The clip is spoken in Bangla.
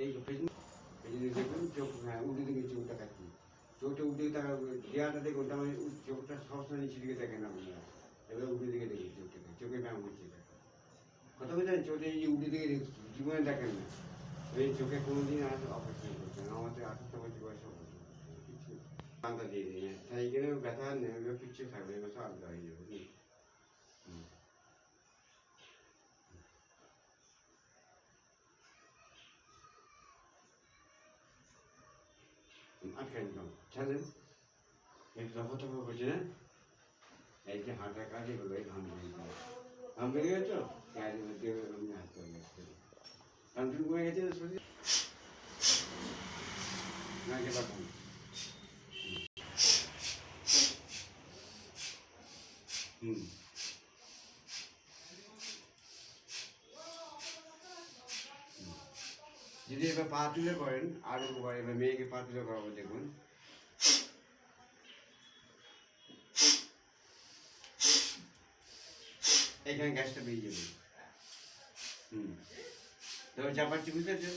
এই পেছনে দেখুন চোখ, হ্যাঁ উল্টো দিকে চোখটা থাকি, চোখটা উল্টে তার দেওয়াটা দেখুন, তার মানে চোখটা সবসময় নিচের দিকে দেখে না আপনারা, এবার উল্টো দিকে দেখি চোখটাকে, চোখে ব্যায়াম হচ্ছে কথা বলছেন, চোখে এই উল্টো দিকে দেখছি, জীবনে দেখেন না, এই চোখে কোনোদিন আর অপারেশন করছেন আমাদের 18 বছর বয়সে অপারেশন করছেন কিছু আলাদা দিয়ে দিই, তাই এখানে ব্যথা নেই, কিচ্ছু থাকবে এবার সব আলাদা হয়ে যাবে। আটকান দাও ছাড়েন, একটু দফা তফা করছে না, এই যে হাঁটার কাজ এগুলো এই ঘাম বেরিয়ে গেছো, কাজের মধ্যে আমি হাত করে গেছে, কান্ট্রি কমে গেছে শরীর নাকে পাঠান। হুম, যদি এবার পা তুলে করেন আরো উপকার, এবার মেয়েকে পা তুলে করাবো দেখুন, এখানে গ্যাসটা বেরিয়ে যাবে। হুম, তবে চাপাচ্ছি বুঝতে পারছো।